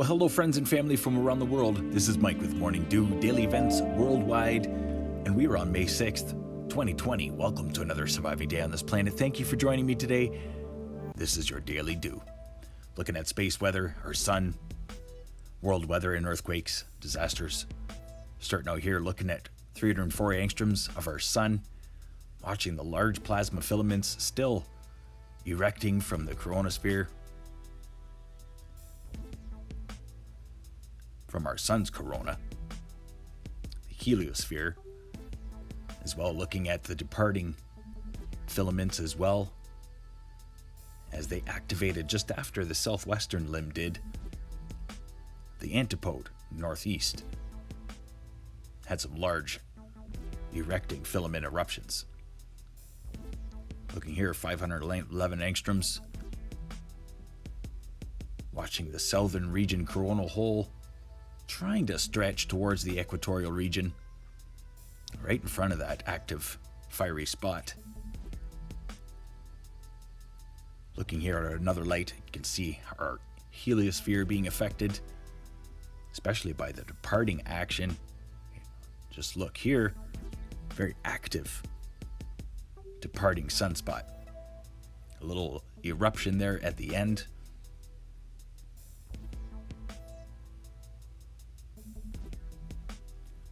Well, hello, friends and family from around the world. This is Mike with Morning Dew, daily events worldwide, and we are on May 6th, 2020. Welcome to another surviving day on this planet. Thank you for joining me today. This is your Daily Dew. Looking at space weather, our sun, world weather and earthquakes, disasters. Starting out here, looking at 304 angstroms of our sun, watching the large plasma filaments still erecting from the coronosphere, from our sun's corona, the heliosphere, as well, looking at the departing filaments as well, as they activated just after the southwestern limb did. The antipode, northeast, had some large erecting filament eruptions. Looking here, 511 angstroms, watching the southern region coronal hole trying to stretch towards the equatorial region, right in front of that active fiery spot. Looking here at another light, you can see our heliosphere being affected, especially by the departing action. Just look here, very active departing sunspot. A little eruption there at the end.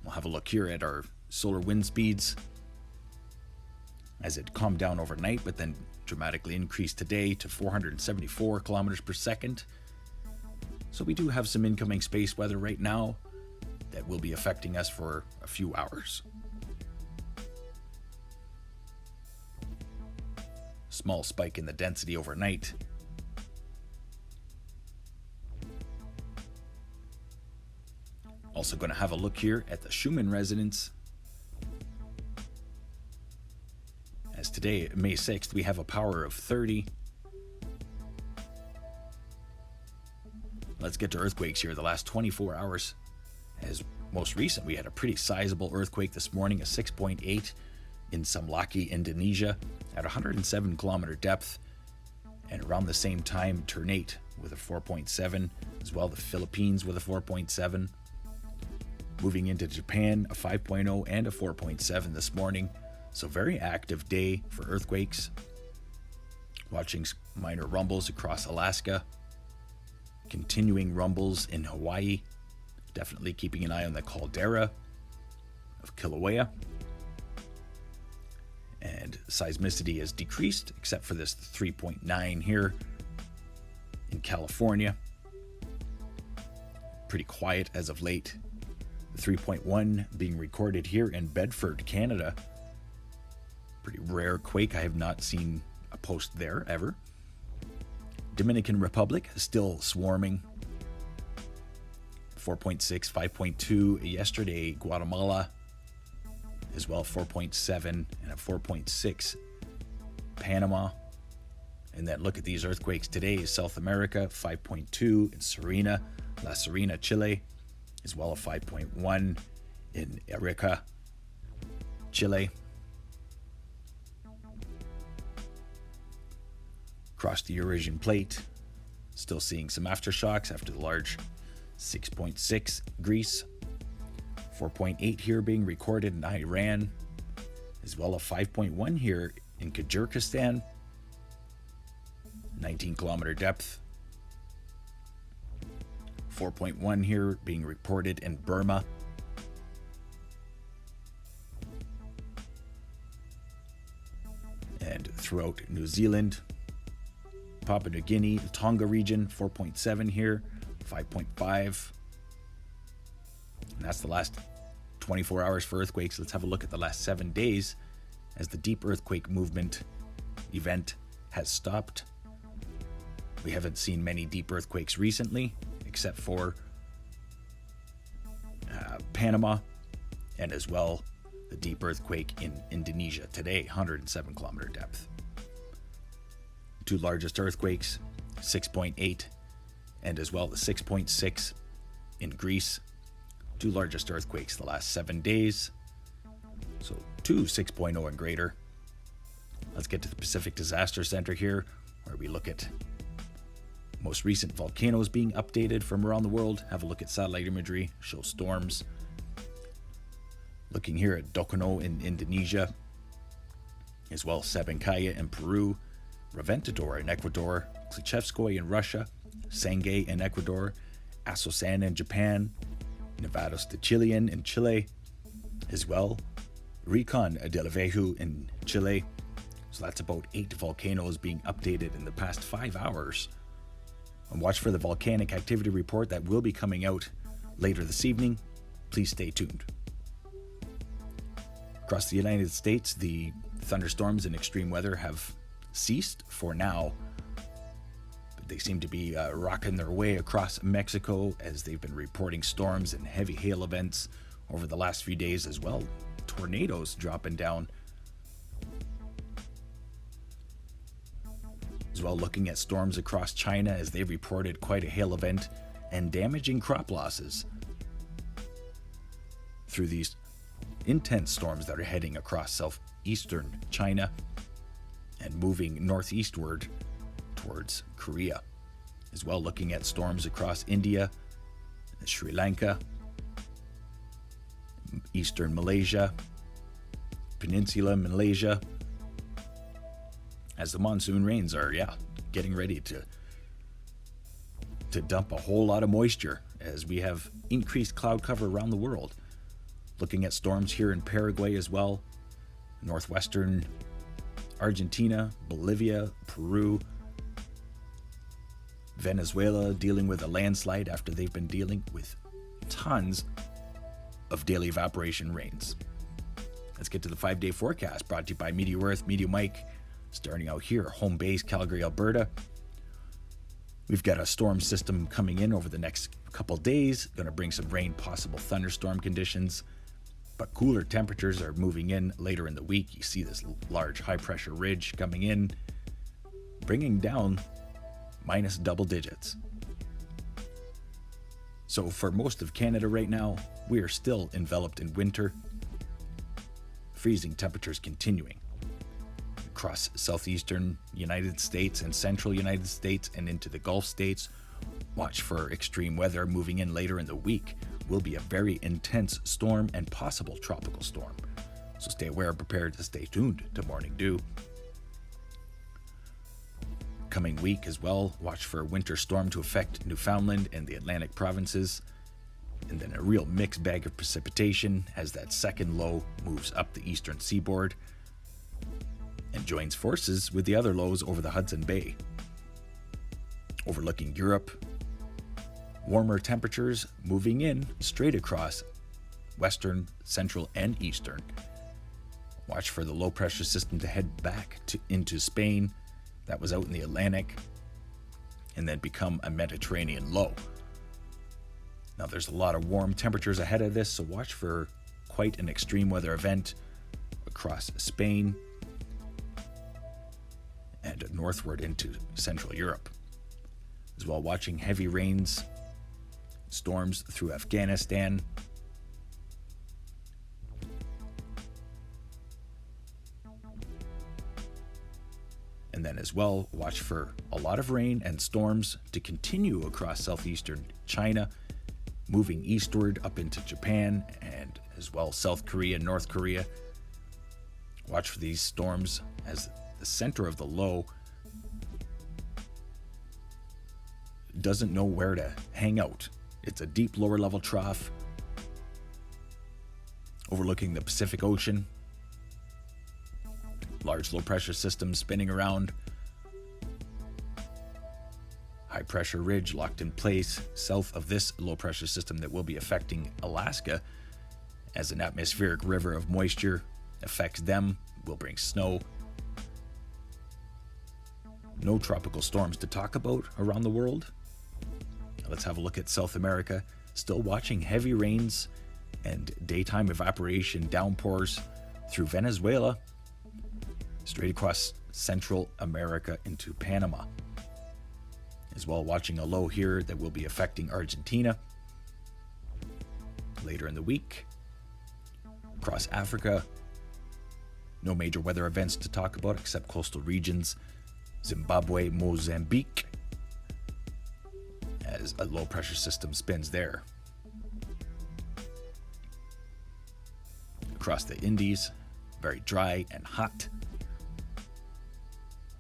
We'll have a look here at our solar wind speeds as it calmed down overnight, but then dramatically increased today to 474 kilometers per second. So we do have some incoming space weather right now that will be affecting us for a few hours. Small spike in the density overnight. Also going to have a look here at the Schumann resonance. As today, May 6th, we have a power of 30. Let's get to earthquakes here the last 24 hours. As most recent, we had a pretty sizable earthquake this morning, a 6.8 in Saumlaki, Indonesia, at 107 kilometer depth. And around the same time, Ternate with a 4.7, as well the Philippines with a 4.7. Moving into Japan, a 5.0 and a 4.7 this morning. So very active day for earthquakes. Watching minor rumbles across Alaska. Continuing rumbles in Hawaii. Definitely keeping an eye on the caldera of Kilauea. And seismicity has decreased, except for this 3.9 here in California. Pretty quiet as of late. 3.1 being recorded here in Bedford, Canada. Pretty rare quake. I have not seen a post there ever. Dominican Republic is still swarming. 4.6, 5.2 yesterday. Guatemala as well, 4.7 and a 4.6. Panama. And then look at these earthquakes today. South America, 5.2 in Serena, La Serena, Chile. As well, a 5.1 in Arica, Chile. Across the Eurasian plate, still seeing some aftershocks after the large 6.6 Greece. 4.8 here being recorded in Iran. As well, a 5.1 here in Kyrgyzstan. 19 kilometer depth. 4.1 here being reported in Burma. And throughout New Zealand, Papua New Guinea, the Tonga region, 4.7 here, 5.5. And that's the last 24 hours for earthquakes. Let's have a look at the last 7 days as the deep earthquake movement event has stopped. We haven't seen many deep earthquakes recently, except for Panama, and as well the deep earthquake in Indonesia today, 107 kilometer depth. Two largest earthquakes, 6.8 and as well the 6.6 in Greece. Two largest earthquakes the last 7 days. So two 6.0 and greater. Let's get to the Pacific Disaster Center here, where we look at Most recent volcanoes being updated from around the world. Have a look at satellite imagery, show storms. Looking here at Volcano in Indonesia, as well as Sabancaya in Peru, Reventador in Ecuador, Klitschevskoy in Russia, Sangay in Ecuador, Asosan in Japan, Nevados de Chilean in Chile, as well Rincon de la Veju in Chile. So that's about 8 volcanoes being updated in the past 5 hours. And watch for the volcanic activity report that will be coming out later this evening. Please stay tuned. Across the United States, the thunderstorms and extreme weather have ceased for now. But they seem to be rocking their way across Mexico as they've been reporting storms and heavy hail events over the last few days as well. Tornadoes dropping down. As well, looking at storms across China as they reported quite a hail event and damaging crop losses through these intense storms that are heading across southeastern China and moving northeastward towards Korea. As well, looking at storms across India, Sri Lanka, eastern Malaysia, Peninsula Malaysia, as the monsoon rains are, getting ready to dump a whole lot of moisture as we have increased cloud cover around the world. Looking at storms here in Paraguay as well, northwestern Argentina, Bolivia, Peru, Venezuela dealing with a landslide after they've been dealing with tons of daily evaporation rains. Let's get to the 5-day forecast brought to you by Meteor Earth, Meteor Mike. Starting out here, home base, Calgary, Alberta. We've got a storm system coming in over the next couple days, going to bring some rain, possible thunderstorm conditions, but cooler temperatures are moving in later in the week. You see this large high pressure ridge coming in, bringing down minus double digits. So for most of Canada right now, we are still enveloped in winter. Freezing temperatures continuing across southeastern United States and central United States and into the Gulf states. Watch for extreme weather moving in later in the week. Will be a very intense storm and possible tropical storm. So stay aware and prepared to stay tuned to Morning Dew. Coming week as well, watch for a winter storm to affect Newfoundland and the Atlantic provinces. And then a real mixed bag of precipitation as that second low moves up the eastern seaboard and joins forces with the other lows over the Hudson Bay. Overlooking Europe, warmer temperatures moving in straight across western, central, and eastern. Watch for the low pressure system to head back into Spain. That was out in the Atlantic and then become a Mediterranean low. Now there's a lot of warm temperatures ahead of this, so watch for quite an extreme weather event across Spain and northward into Central Europe. As well, watching heavy rains, storms through Afghanistan. And then as well, watch for a lot of rain and storms to continue across southeastern China, moving eastward up into Japan and as well South Korea and North Korea. Watch for these storms as the center of the low doesn't know where to hang out. It's a deep lower level trough overlooking the Pacific Ocean. Large low pressure system spinning around. High pressure ridge locked in place south of this low pressure system that will be affecting Alaska as an atmospheric river of moisture affects them, will bring snow. No tropical storms to talk about around the world. Let's have a look at South America. Still watching heavy rains and daytime evaporation downpours through Venezuela, straight across Central America into Panama. As well, watching a low here that will be affecting Argentina later in the week. Across Africa, no major weather events to talk about except coastal regions, Zimbabwe, Mozambique. as a low pressure system spins there. Across the Indies, very dry and hot.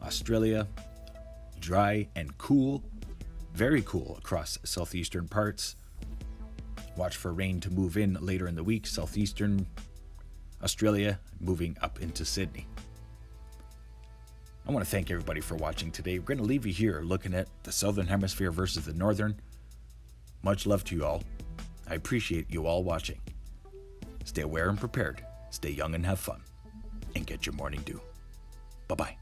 Australia, dry and cool, very cool across southeastern parts. Watch for rain to move in later in the week, southeastern Australia moving up into Sydney. I want to thank everybody for watching today. We're going to leave you here looking at the southern hemisphere versus the northern. Much love to you all. I appreciate you all watching. Stay aware and prepared. Stay young and have fun. And get your morning dew. Bye-bye.